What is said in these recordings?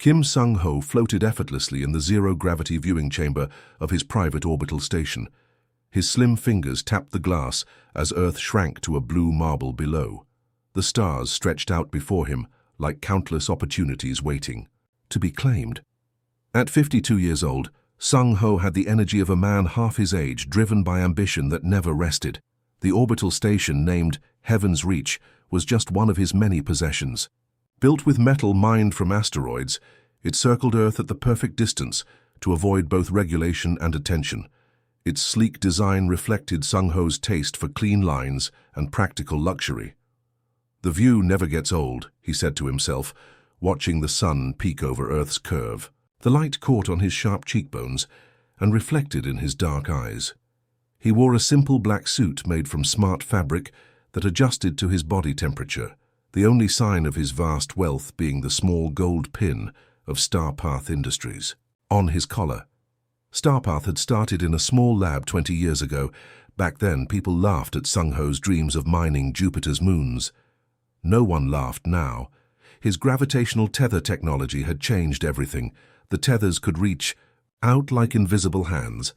Kim Sung-ho floated effortlessly in the zero-gravity viewing chamber of his private orbital station. His slim fingers tapped the glass as Earth shrank to a blue marble below. The stars stretched out before him like countless opportunities waiting to be claimed. At 52 years old, Sung-ho had the energy of a man half his age, driven by ambition that never rested. The orbital station, named Heaven's Reach, was just one of his many possessions. Built with metal mined from asteroids, it circled Earth at the perfect distance to avoid both regulation and attention. Its sleek design reflected Sung-ho's taste for clean lines and practical luxury. "The view never gets old," he said to himself, watching the sun peek over Earth's curve. The light caught on his sharp cheekbones and reflected in his dark eyes. He wore a simple black suit made from smart fabric that adjusted to his body temperature, the only sign of his vast wealth being the small gold pin of Starpath Industries on his collar. Starpath had started in a small lab 20 years ago. Back then, people laughed at Sung-ho's dreams of mining Jupiter's moons. No one laughed now. His gravitational tether technology had changed everything. The tethers could reach out like invisible hands,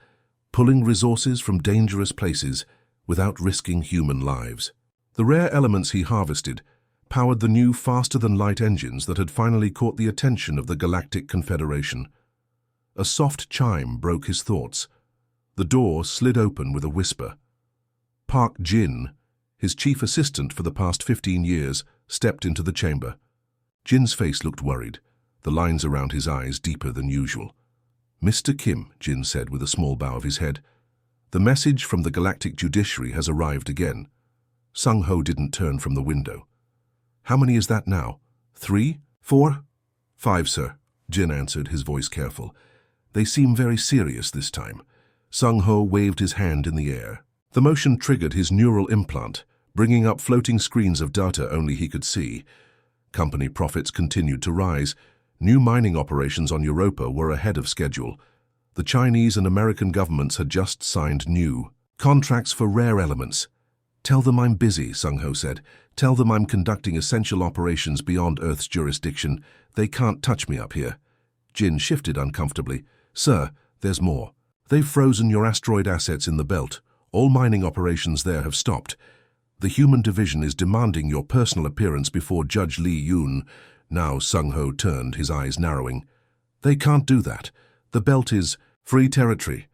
pulling resources from dangerous places without risking human lives. The rare elements he harvested powered the new faster-than-light engines that had finally caught the attention of the Galactic Confederation. A soft chime broke his thoughts. The door slid open with a whisper. Park Jin, his chief assistant for the past 15 years, stepped into the chamber. Jin's face looked worried, the lines around his eyes deeper than usual. "Mr. Kim," Jin said with a small bow of his head, "the message from the Galactic Judiciary has arrived again." Sung-ho didn't turn from the window. "How many is that now? 3? 4? 5, sir," Jin answered, his voice careful. "They seem very serious this time." Sung-ho waved his hand in the air. The motion triggered his neural implant, bringing up floating screens of data only he could see. Company profits continued to rise. New mining operations on Europa were ahead of schedule. The Chinese and American governments had just signed new contracts for rare elements. "Tell them I'm busy," Sung-ho said. "Tell them I'm conducting essential operations beyond Earth's jurisdiction. They can't touch me up here." Jin shifted uncomfortably. "Sir, there's more. They've frozen your asteroid assets in the belt. All mining operations there have stopped. The human division is demanding your personal appearance before Judge Lee Yoon." Now Sung-ho turned, his eyes narrowing. "They can't do that. The belt is free territory."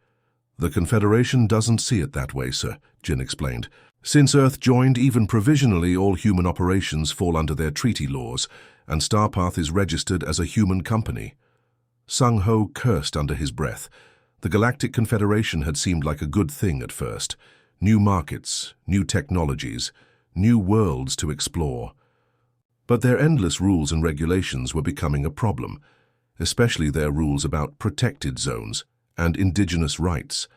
"The Confederation doesn't see it that way, sir," Jin explained. "Since Earth joined, even provisionally, all human operations fall under their treaty laws, and Starpath is registered as a human company." Sung-ho cursed under his breath. The Galactic Confederation had seemed like a good thing at first. New markets, new technologies, new worlds to explore. But their endless rules and regulations were becoming a problem, especially their rules about protected zones and indigenous rights.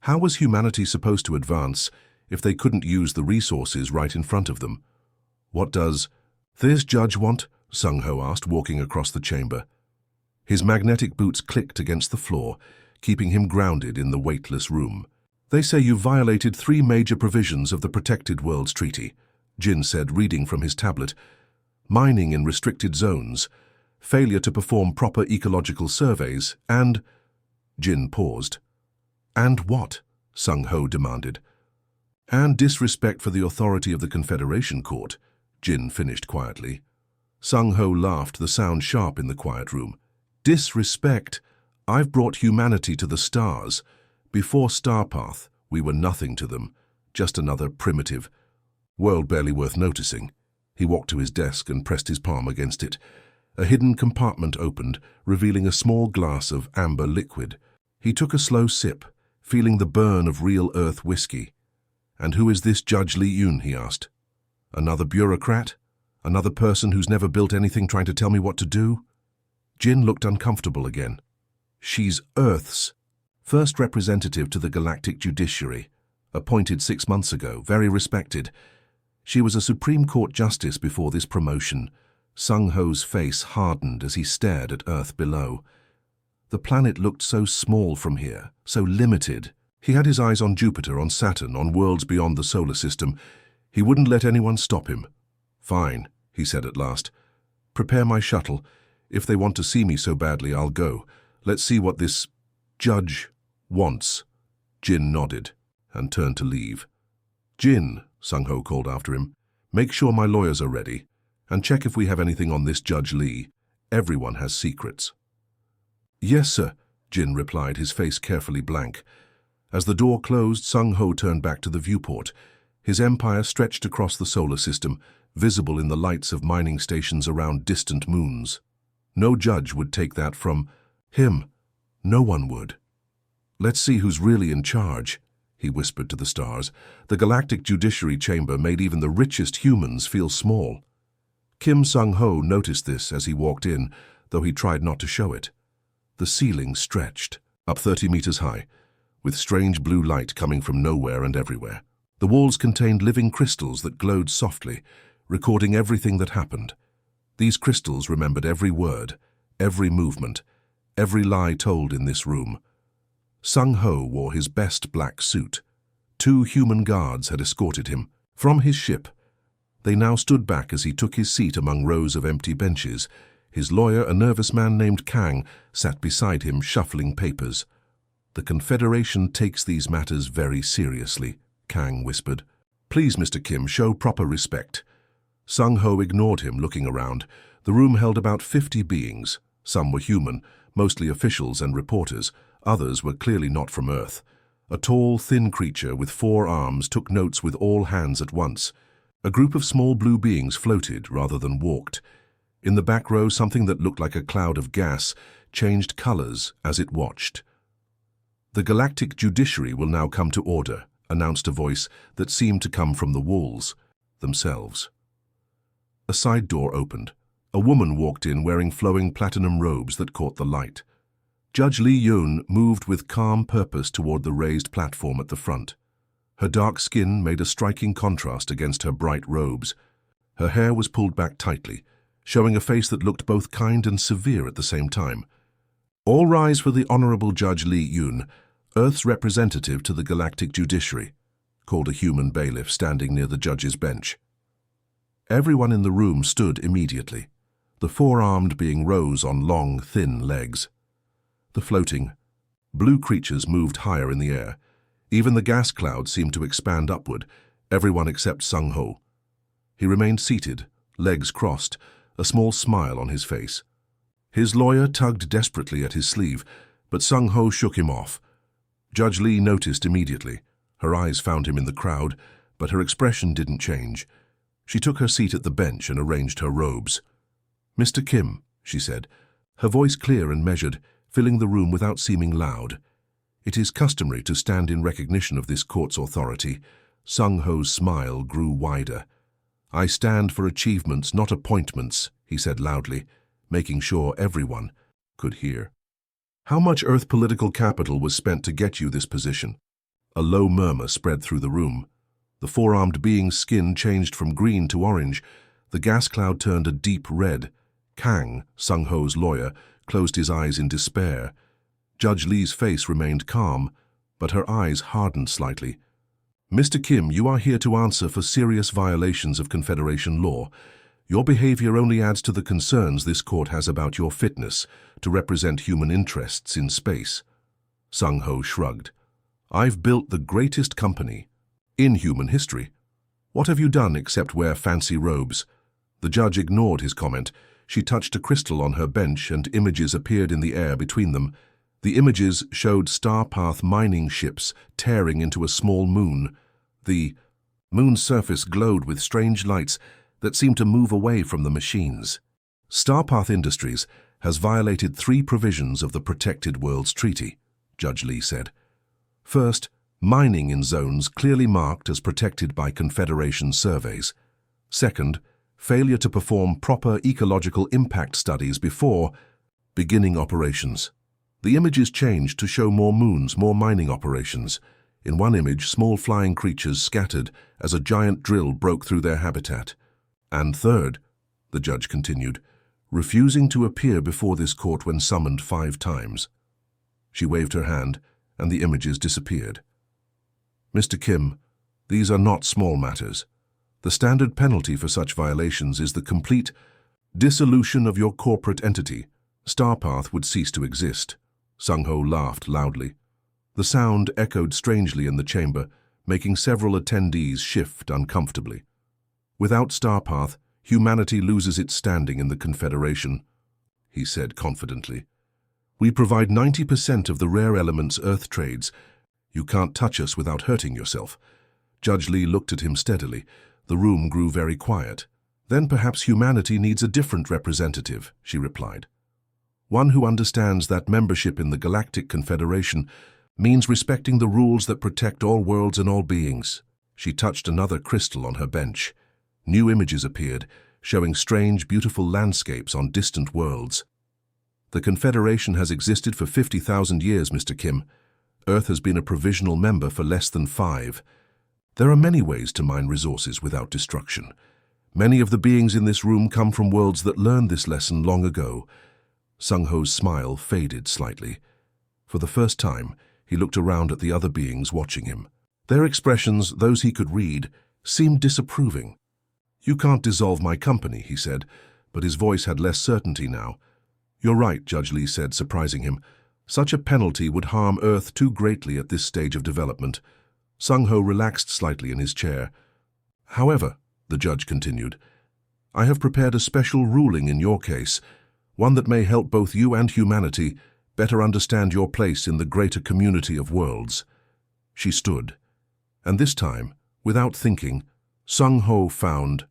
How was humanity supposed to advance if they couldn't use the resources right in front of them? "What does this judge want?" Sung-ho asked, walking across the chamber. His magnetic boots clicked against the floor, keeping him grounded in the weightless room. "They say you violated 3 major provisions of the Protected Worlds Treaty," Jin said, reading from his tablet. "Mining in restricted zones, failure to perform proper ecological surveys, and—" Jin paused. "And what?" Sung-ho demanded. "And disrespect for the authority of the Confederation Court," Jin finished quietly. Sung-ho laughed, the sound sharp in the quiet room. "Disrespect? I've brought humanity to the stars. Before Starpath, we were nothing to them, just another primitive world barely worth noticing." He walked to his desk and pressed his palm against it. A hidden compartment opened, revealing a small glass of amber liquid. He took a slow sip, feeling the burn of real Earth whiskey. "And who is this Judge Lee Yoon?" he asked. "Another bureaucrat? Another person who's never built anything trying to tell me what to do?" Jin looked uncomfortable again. "She's Earth's first representative to the Galactic Judiciary, appointed 6 months ago, very respected. She was a Supreme Court justice before this promotion." Sung-ho's face hardened as he stared at Earth below. The planet looked so small from here, so limited. He had his eyes on Jupiter, on Saturn, on worlds beyond the solar system. He wouldn't let anyone stop him. "Fine," he said at last. "Prepare my shuttle. If they want to see me so badly, I'll go. Let's see what this judge wants." Jin nodded and turned to leave. "Jin," Sung-ho called after him, "make sure my lawyers are ready, and check if we have anything on this Judge Lee. Everyone has secrets." "Yes, sir," Jin replied, his face carefully blank. As the door closed, Sung-ho turned back to the viewport. His empire stretched across the solar system, visible in the lights of mining stations around distant moons. No judge would take that from him. No one would. "Let's see who's really in charge," he whispered to the stars. The galactic judiciary chamber made even the richest humans feel small. Kim Sung-ho noticed this as he walked in, though he tried not to show it. The ceiling stretched, up 30 meters high, with strange blue light coming from nowhere and everywhere. The walls contained living crystals that glowed softly, recording everything that happened. These crystals remembered every word, every movement, every lie told in this room. Sung-ho wore his best black suit. 2 human guards had escorted him from his ship. They now stood back as he took his seat among rows of empty benches. His lawyer, a nervous man named Kang, sat beside him, shuffling papers. "The Confederation takes these matters very seriously," Kang whispered. "Please, Mr. Kim, show proper respect." Sung-ho ignored him, looking around. The room held about 50 beings. Some were human, mostly officials and reporters. Others were clearly not from Earth. A tall, thin creature with 4 arms took notes with all hands at once. A group of small blue beings floated rather than walked. In the back row, something that looked like a cloud of gas changed colors as it watched. "The galactic judiciary will now come to order," announced a voice that seemed to come from the walls themselves. A side door opened. A woman walked in wearing flowing platinum robes that caught the light. Judge Lee Yoon moved with calm purpose toward the raised platform at the front. Her dark skin made a striking contrast against her bright robes. Her hair was pulled back tightly, showing a face that looked both kind and severe at the same time. "All rise for the Honorable Judge Lee Yoon, Earth's representative to the galactic judiciary," called a human bailiff standing near the judge's bench. Everyone in the room stood immediately, the 4-armed being rose on long, thin legs. The floating, blue creatures moved higher in the air. Even the gas cloud seemed to expand upward, everyone except Sung-ho. He remained seated, legs crossed, a small smile on his face. His lawyer tugged desperately at his sleeve, but Sung-ho shook him off. Judge Lee noticed immediately. Her eyes found him in the crowd, but her expression didn't change. She took her seat at the bench and arranged her robes. "Mr. Kim," she said, her voice clear and measured, filling the room without seeming loud. "It is customary to stand in recognition of this court's authority." Sung-ho's smile grew wider. "I stand for achievements, not appointments," he said loudly, making sure everyone could hear. "How much Earth political capital was spent to get you this position?" A low murmur spread through the room. The 4-armed being's skin changed from green to orange. The gas cloud turned a deep red. Kang, Sung-ho's lawyer, closed his eyes in despair. Judge Lee's face remained calm, but her eyes hardened slightly. "Mr. Kim, you are here to answer for serious violations of Confederation law. Your behavior only adds to the concerns this court has about your fitness to represent human interests in space." Sung-ho shrugged. "I've built the greatest company in human history. What have you done except wear fancy robes?" The judge ignored his comment. She touched a crystal on her bench and images appeared in the air between them. The images showed Starpath mining ships tearing into a small moon. The moon's surface glowed with strange lights that seemed to move away from the machines. "Starpath Industries has violated 3 provisions of the Protected Worlds Treaty," Judge Lee said. "First, mining in zones clearly marked as protected by Confederation surveys. Second, failure to perform proper ecological impact studies before beginning operations." The images changed to show more moons, more mining operations. In one image, small flying creatures scattered as a giant drill broke through their habitat. "And third," the judge continued, "refusing to appear before this court when summoned 5 times. She waved her hand, and the images disappeared. "Mr. Kim, these are not small matters. The standard penalty for such violations is the complete Dissolution of your corporate entity. Starpath would cease to exist. Sung-ho laughed loudly. The sound echoed strangely in the chamber, making several attendees shift uncomfortably. Without Starpath, humanity loses its standing in the Confederation, he said confidently. We provide 90% of the rare elements Earth trades. You can't touch us without hurting yourself. Judge Lee looked at him steadily. The room grew very quiet. Then perhaps humanity needs a different representative, she replied. One who understands that membership in the Galactic Confederation means respecting the rules that protect all worlds and all beings. She touched another crystal on her bench. New images appeared, showing strange, beautiful landscapes on distant worlds. The Confederation has existed for 50,000 years, Mr. Kim. Earth has been a provisional member for less than 5. There are many ways to mine resources without destruction. Many of the beings in this room come from worlds that learned this lesson long ago. Sung-ho's smile faded slightly. For the first time, he looked around at the other beings watching him. Their expressions, those he could read, seemed disapproving. You can't dissolve my company, he said, but his voice had less certainty now. You're right, Judge Lee said, surprising him. Such a penalty would harm Earth too greatly at this stage of development. Sung-ho relaxed slightly in his chair. However, the judge continued, I have prepared a special ruling in your case, one that may help both you and humanity better understand your place in the greater community of worlds. She stood, and this time, without thinking, Sung-ho found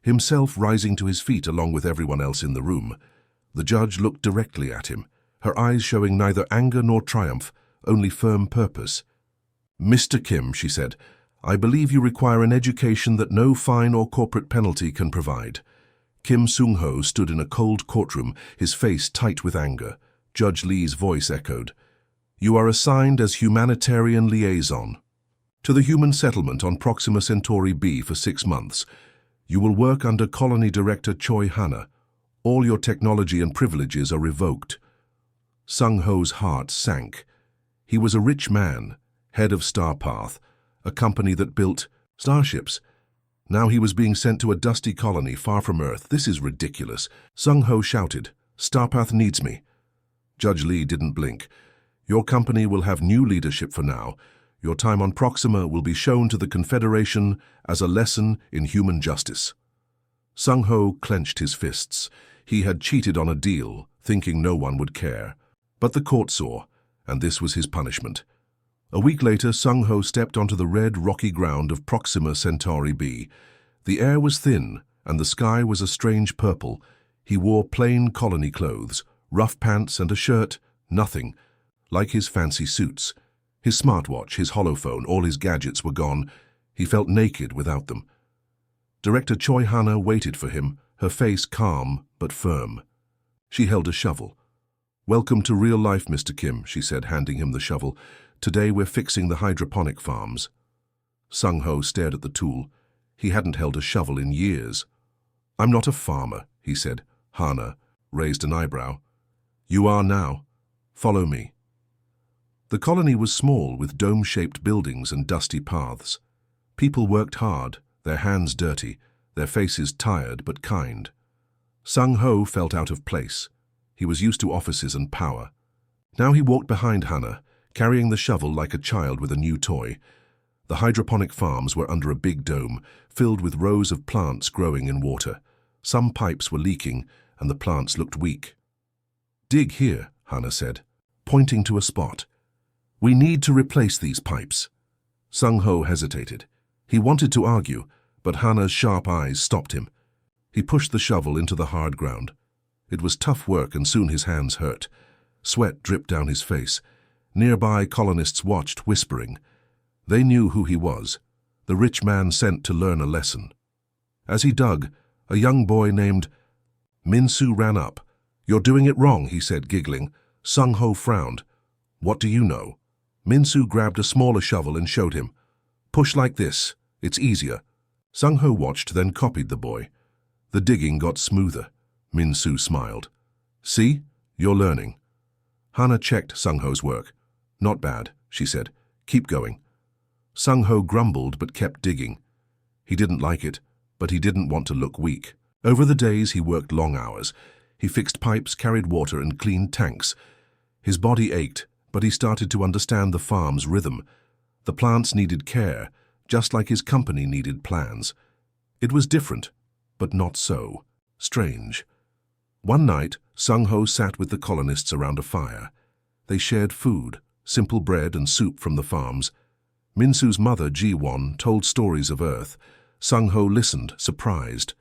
himself rising to his feet along with everyone else in the room. The judge looked directly at him, her eyes showing neither anger nor triumph, only firm purpose. Mr. Kim, she said, I believe you require an education that no fine or corporate penalty can provide. Kim Sung-ho stood in a cold courtroom, his face tight with anger. Judge Lee's voice echoed. You are assigned as humanitarian liaison to the human settlement on Proxima Centauri B for 6 months. You will work under Colony Director Choi Hana. All your technology and privileges are revoked. Sung-ho's heart sank. He was a rich man, head of Starpath, a company that built starships. Now he was being sent to a dusty colony far from Earth. This is ridiculous. Sung-ho shouted, Starpath needs me. Judge Lee didn't blink. Your company will have new leadership for now. Your time on Proxima will be shown to the Confederation as a lesson in human justice. Sung-ho clenched his fists. He had cheated on a deal, thinking no one would care. But the court saw, and this was his punishment. A week later, Sung-ho stepped onto the red, rocky ground of Proxima Centauri B. The air was thin, and the sky was a strange purple. He wore plain colony clothes, rough pants and a shirt, nothing, like his fancy suits. His smartwatch, his holophone, all his gadgets were gone. He felt naked without them. Director Choi Hana waited for him, her face calm but firm. She held a shovel. Welcome to real life, Mr. Kim, she said, handing him the shovel. Today we're fixing the hydroponic farms. Sung-ho stared at the tool. He hadn't held a shovel in years. I'm not a farmer, he said. Hana raised an eyebrow. You are now. Follow me. The colony was small, with dome-shaped buildings and dusty paths. People worked hard, their hands dirty, their faces tired but kind. Sung-ho felt out of place. He was used to offices and power. Now he walked behind Hana, carrying the shovel like a child with a new toy. The hydroponic farms were under a big dome, filled with rows of plants growing in water. Some pipes were leaking, and the plants looked weak. Dig here, Hana said, pointing to a spot. We need to replace these pipes. Sung-ho hesitated. He wanted to argue, but Hana's sharp eyes stopped him. He pushed the shovel into the hard ground. It was tough work, and soon his hands hurt. Sweat dripped down his face. Nearby colonists watched, whispering. They knew who he was, the rich man sent to learn a lesson. As he dug, a young boy named Min-soo ran up. You're doing it wrong, he said, giggling. Sung-ho frowned. What do you know? Min-soo grabbed a smaller shovel and showed him. Push like this. It's easier. Sung-ho watched, then copied the boy. The digging got smoother. Min-soo smiled. See? You're learning. Hana checked Sung-ho's work. Not bad, she said. Keep going. Sung-ho grumbled but kept digging. He didn't like it, but he didn't want to look weak. Over the days he worked long hours. He fixed pipes, carried water, and cleaned tanks. His body ached, but he started to understand the farm's rhythm. The plants needed care, just like his company needed plans. It was different, but not so strange. One night, Sung-ho sat with the colonists around a fire. They shared food, simple bread and soup from the farms. Min-soo's mother, Ji-won, told stories of Earth. Sung-ho listened, surprised.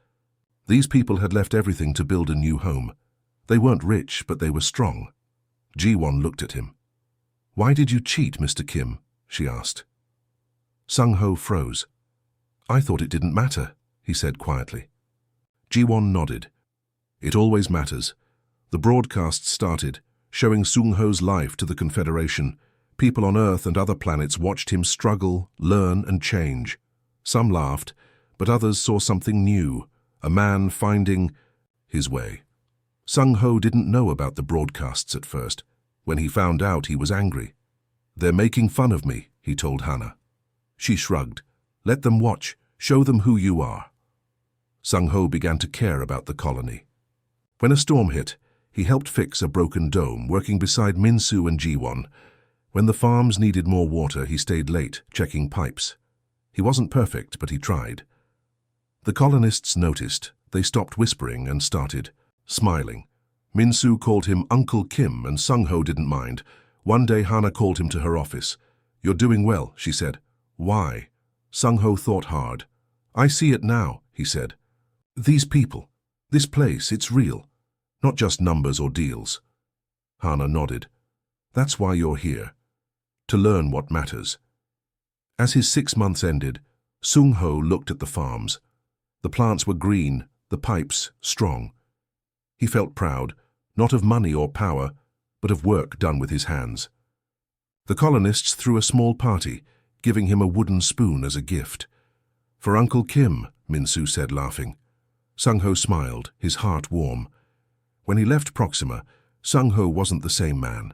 These people had left everything to build a new home. They weren't rich, but they were strong. Ji-won looked at him. "Why did you cheat, Mr. Kim?" she asked. Sung-ho froze. "I thought it didn't matter," he said quietly. Ji-won nodded. "It always matters." The broadcast started, showing Sung-ho's life to the Confederation. People on Earth and other planets watched him struggle, learn, and change. Some laughed, but others saw something new, a man finding his way. Sung-ho didn't know about the broadcasts at first. When he found out, he was angry. "They're making fun of me," he told Hannah. She shrugged. "Let them watch. Show them who you are." Sung-ho began to care about the colony. When a storm hit, he helped fix a broken dome, working beside Min-soo and Ji-won. When the farms needed more water, he stayed late, checking pipes. He wasn't perfect, but he tried. The colonists noticed. They stopped whispering and started smiling. Min-soo called him Uncle Kim, and Sung-ho didn't mind. One day Hannah called him to her office. "You're doing well," she said. "Why?" Sung-ho thought hard. "I see it now," he said. "These people, this place, it's real. Not just numbers or deals." Hannah nodded. "That's why you're here. To learn what matters." As his 6 months ended, Sung-ho looked at the farms. The plants were green, the pipes strong. He felt proud, not of money or power, but of work done with his hands. The colonists threw a small party, giving him a wooden spoon as a gift. "For Uncle Kim," Min-soo said, laughing. Sung-ho smiled, his heart warm. When he left Proxima, Sung-ho wasn't the same man.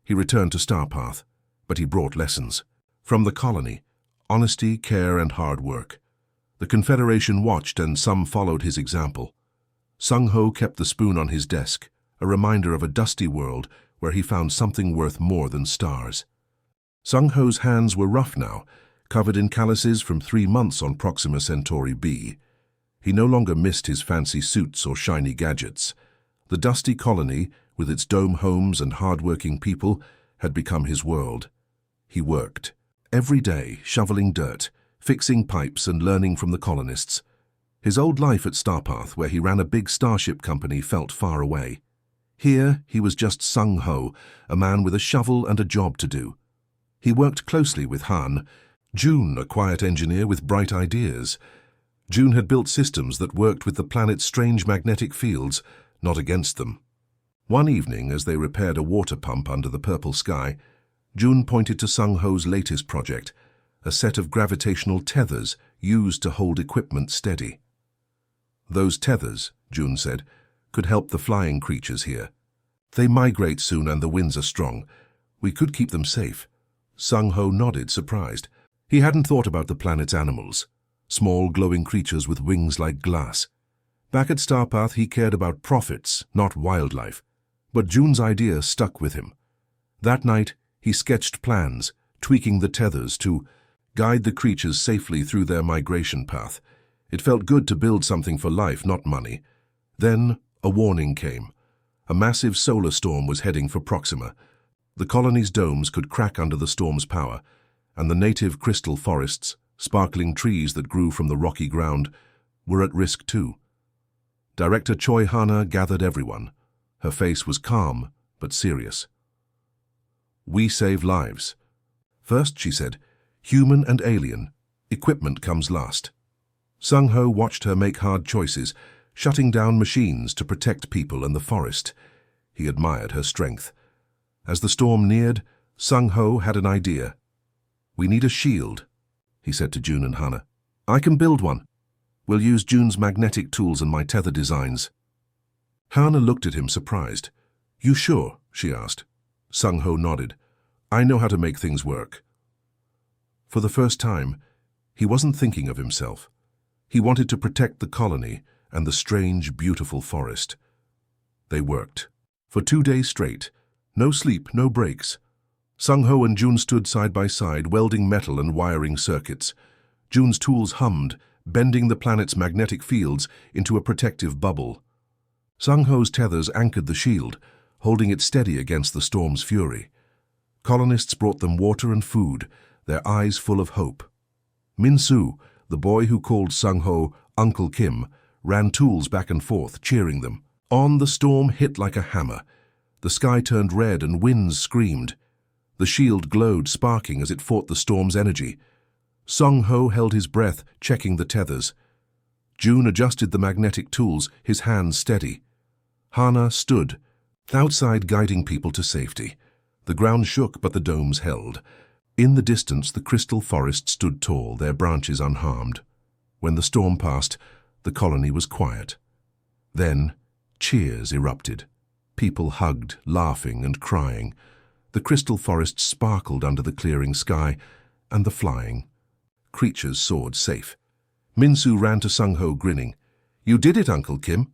He returned to Starpath, but he brought lessons. From the colony, honesty, care, and hard work. The Confederation watched, and some followed his example. Sung-ho kept the spoon on his desk, a reminder of a dusty world where he found something worth more than stars. Sung-ho's hands were rough now, covered in calluses from 3 months on Proxima Centauri b. He no longer missed his fancy suits or shiny gadgets. The dusty colony, with its dome homes and hard-working people, had become his world. He worked, every day, shoveling dirt, fixing pipes and learning from the colonists. His old life at Starpath, where he ran a big starship company, felt far away. Here, he was just Sung-ho, a man with a shovel and a job to do. He worked closely with Han, June, a quiet engineer with bright ideas. June had built systems that worked with the planet's strange magnetic fields, not against them. One evening, as they repaired a water pump under the purple sky, June pointed to Sung-ho's latest project, a set of gravitational tethers used to hold equipment steady. "Those tethers," June said, "could help the flying creatures here. They migrate soon and the winds are strong. We could keep them safe." Sung-ho nodded, surprised. He hadn't thought about the planet's animals, small glowing creatures with wings like glass. Back at Starpath, he cared about profits, not wildlife. But June's idea stuck with him. That night, he sketched plans, tweaking the tethers to guide the creatures safely through their migration path. It felt good to build something for life, not money. Then, a warning came. A massive solar storm was heading for Proxima. The colony's domes could crack under the storm's power, and the native crystal forests, sparkling trees that grew from the rocky ground, were at risk too. Director Choi Hana gathered everyone. Her face was calm, but serious. "We save lives. First," she said, "human and alien. Equipment comes last." Sung-ho watched her make hard choices, shutting down machines to protect people and the forest. He admired her strength. As the storm neared, Sung-ho had an idea. "We need a shield," he said to June and Hannah. "I can build one. We'll use June's magnetic tools and my tether designs." Hannah looked at him, surprised. "You sure?" she asked. Sung-ho nodded. "I know how to make things work." For the first time, he wasn't thinking of himself. He wanted to protect the colony, and the strange, beautiful forest. They worked. For 2 days straight. No sleep, no breaks. Sung-ho and June stood side by side, welding metal and wiring circuits. June's tools hummed, bending the planet's magnetic fields into a protective bubble. Sung-ho's tethers anchored the shield, holding it steady against the storm's fury. Colonists brought them water and food, their eyes full of hope. Min-soo, the boy who called Sung-ho Uncle Kim, ran tools back and forth, cheering them. On, the storm hit like a hammer. The sky turned red and winds screamed. The shield glowed, sparking as it fought the storm's energy. Sung-ho held his breath, checking the tethers. June adjusted the magnetic tools, his hands steady. Hana stood, outside guiding people to safety. The ground shook, but the domes held. In the distance, the crystal forest stood tall, their branches unharmed. When the storm passed, the colony was quiet. Then, cheers erupted. People hugged, laughing and crying. The crystal forest sparkled under the clearing sky, and the flying creatures soared safe. Min-soo ran to Sung-ho, grinning. "You did it, Uncle Kim."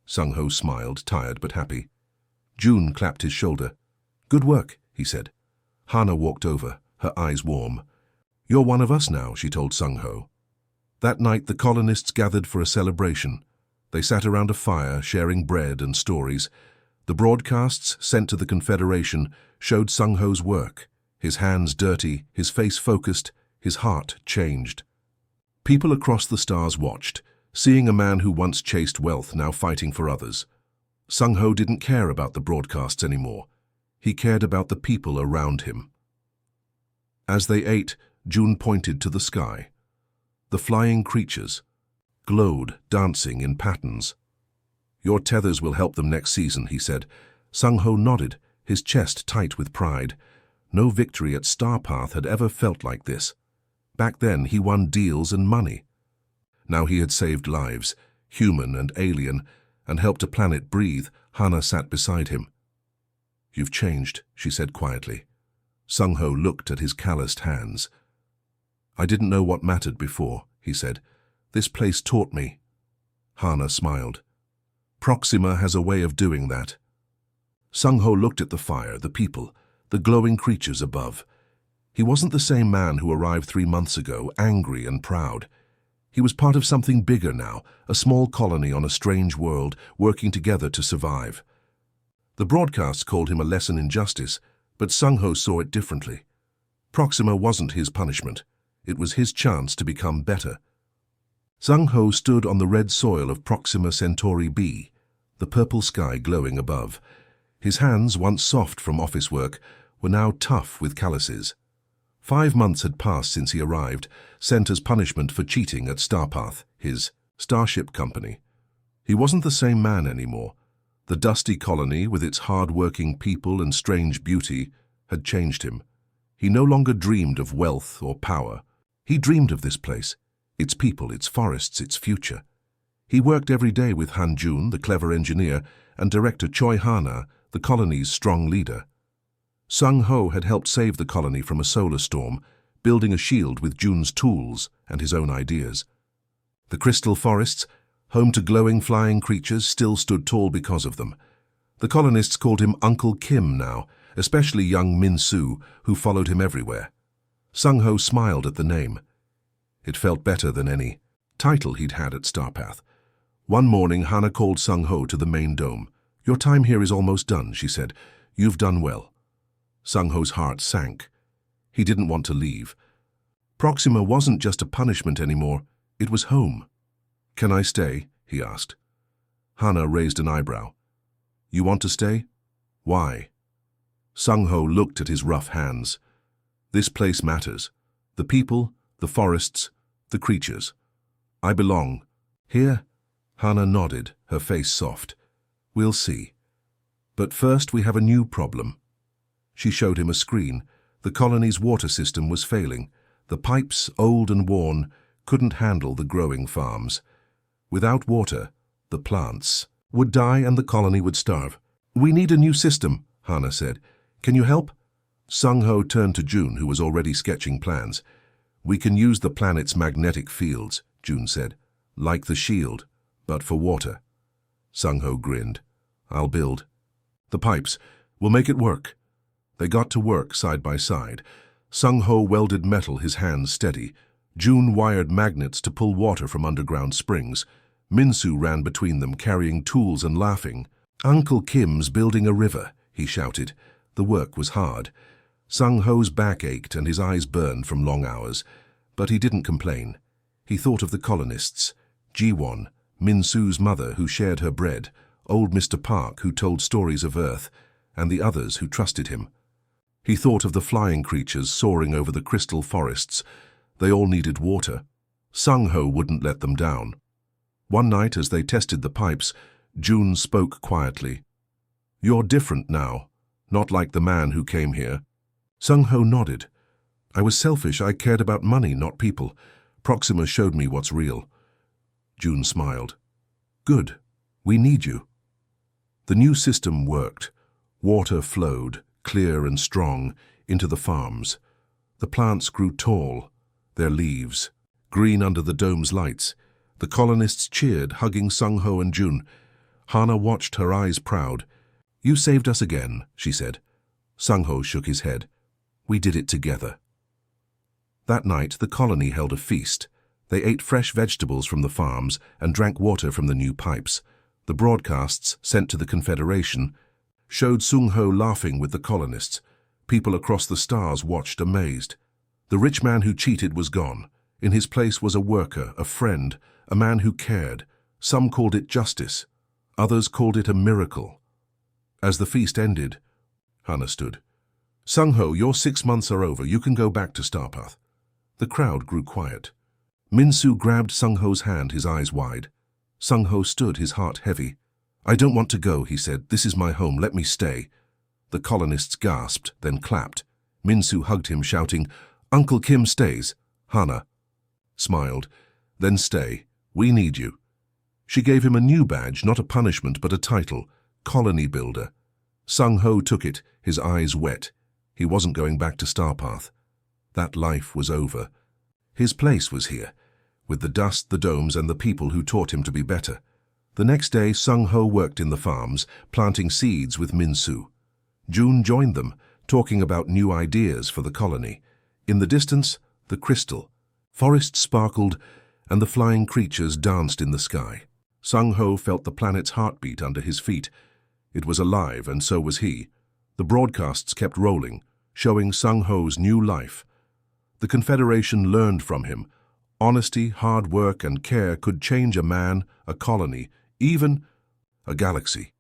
Sung-ho smiled, tired but happy. June clapped his shoulder. "Good work," he said. Hana walked over, her eyes warm. "You're one of us now," she told Sung-ho. That night, the colonists gathered for a celebration. They sat around a fire, sharing bread and stories. The broadcasts sent to the Confederation showed Sung-ho's work, his hands dirty, his face focused, his heart changed. People across the stars watched, seeing a man who once chased wealth now fighting for others. Sung-ho didn't care about the broadcasts anymore. He cared about the people around him. As they ate, June pointed to the sky. The flying creatures glowed, dancing in patterns. "Your tethers will help them next season," he said. Sung-ho nodded, his chest tight with pride. No victory at Starpath had ever felt like this. Back then, he won deals and money. Now he had saved lives, human and alien, and helped a planet breathe. Hana sat beside him. "You've changed," she said quietly. Sung-ho looked at his calloused hands. "I didn't know what mattered before," he said. "This place taught me." Hana smiled. "Proxima has a way of doing that." Sung-ho looked at the fire, the people, the glowing creatures above. He wasn't the same man who arrived 3 months ago, angry and proud. He was part of something bigger now, a small colony on a strange world, working together to survive. The broadcasts called him a lesson in justice, but Sung-ho saw it differently. Proxima wasn't his punishment. It was his chance to become better. Sung-ho stood on the red soil of Proxima Centauri b, the purple sky glowing above. His hands, once soft from office work, were now tough with calluses. 5 months had passed since he arrived, sent as punishment for cheating at Starpath, his starship company. He wasn't the same man anymore. The dusty colony, with its hard-working people and strange beauty, had changed him. He no longer dreamed of wealth or power. He dreamed of this place, its people, its forests, its future. He worked every day with Han Jun, the clever engineer, and Director Choi Hana, the colony's strong leader. Sung-ho had helped save the colony from a solar storm, building a shield with Jun's tools and his own ideas. The crystal forests, home to glowing flying creatures, still stood tall because of them. The colonists called him Uncle Kim now, especially young Min-soo, who followed him everywhere. Sung-ho smiled at the name. It felt better than any title he'd had at Starpath. One morning, Hana called Sung-ho to the main dome. "Your time here is almost done," she said. "You've done well." Sung-ho's heart sank. He didn't want to leave. Proxima wasn't just a punishment anymore, it was home. "Can I stay?" he asked. Hana raised an eyebrow. "You want to stay? Why?" Sung-ho looked at his rough hands. "This place matters. The people, the forests, the creatures. I belong. Here?" Hana nodded, her face soft. "We'll see. But first we have a new problem." She showed him a screen. The colony's water system was failing. The pipes, old and worn, couldn't handle the growing farms. Without water, the plants would die and the colony would starve. "We need a new system," Hana said. "Can you help?" Sung-ho turned to June, who was already sketching plans. "We can use the planet's magnetic fields," June said. "Like the shield, But for water. Sung-ho grinned. I'll build. The pipes. We'll make it work. They got to work side by side. Sung-ho welded metal, his hands steady. June wired magnets to pull water from underground springs. Min-soo ran between them, carrying tools and laughing. Uncle Kim's building a river, he shouted. The work was hard. Sung-ho's back ached and his eyes burned from long hours. But he didn't complain. He thought of the colonists. Ji-won, Min-soo's mother who shared her bread, old Mr. Park who told stories of Earth, and the others who trusted him. He thought of the flying creatures soaring over the crystal forests. They all needed water. Sung-ho wouldn't let them down. One night, as they tested the pipes, June spoke quietly. You're different now, not like the man who came here. Sung-ho nodded. I was selfish. I cared about money, not people. Proxima showed me what's real. June smiled. Good. We need you. The new system worked. Water flowed, clear and strong, into the farms. The plants grew tall, their leaves, green under the dome's lights. The colonists cheered, hugging Sung-ho and June. Hana watched, her eyes proud. You saved us again, she said. Sung-ho shook his head. We did it together. That night, the colony held a feast. They ate fresh vegetables from the farms and drank water from the new pipes. The broadcasts, sent to the Confederation, showed Sung-ho laughing with the colonists. People across the stars watched amazed. The rich man who cheated was gone. In his place was a worker, a friend, a man who cared. Some called it justice. Others called it a miracle. As the feast ended, Hana stood. Sung-ho, your 6 months are over. You can go back to Starpath. The crowd grew quiet. Min-soo grabbed Sung-ho's hand, his eyes wide. Sung-ho stood, his heart heavy. I don't want to go, he said. This is my home. Let me stay. The colonists gasped, then clapped. Min-soo hugged him, shouting, Uncle Kim stays. Hana smiled. Then stay. We need you. She gave him a new badge, not a punishment, but a title, Colony Builder. Sung-ho took it, his eyes wet. He wasn't going back to Starpath. That life was over. His place was here, with the dust, the domes, and the people who taught him to be better. The next day, Sung-ho worked in the farms, planting seeds with Min-soo. June joined them, talking about new ideas for the colony. In the distance, the crystal. Forests sparkled, and the flying creatures danced in the sky. Sung-ho felt the planet's heartbeat under his feet. It was alive, and so was he. The broadcasts kept rolling, showing Sung-ho's new life. The Confederation learned from him. Honesty, hard work, and care could change a man, a colony, even a galaxy.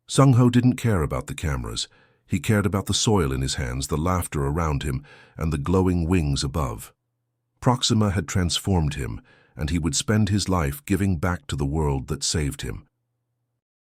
Sung-ho didn't care about the cameras. He cared about the soil in his hands, the laughter around him, and the glowing wings above. Proxima had transformed him, and he would spend his life giving back to the world that saved him.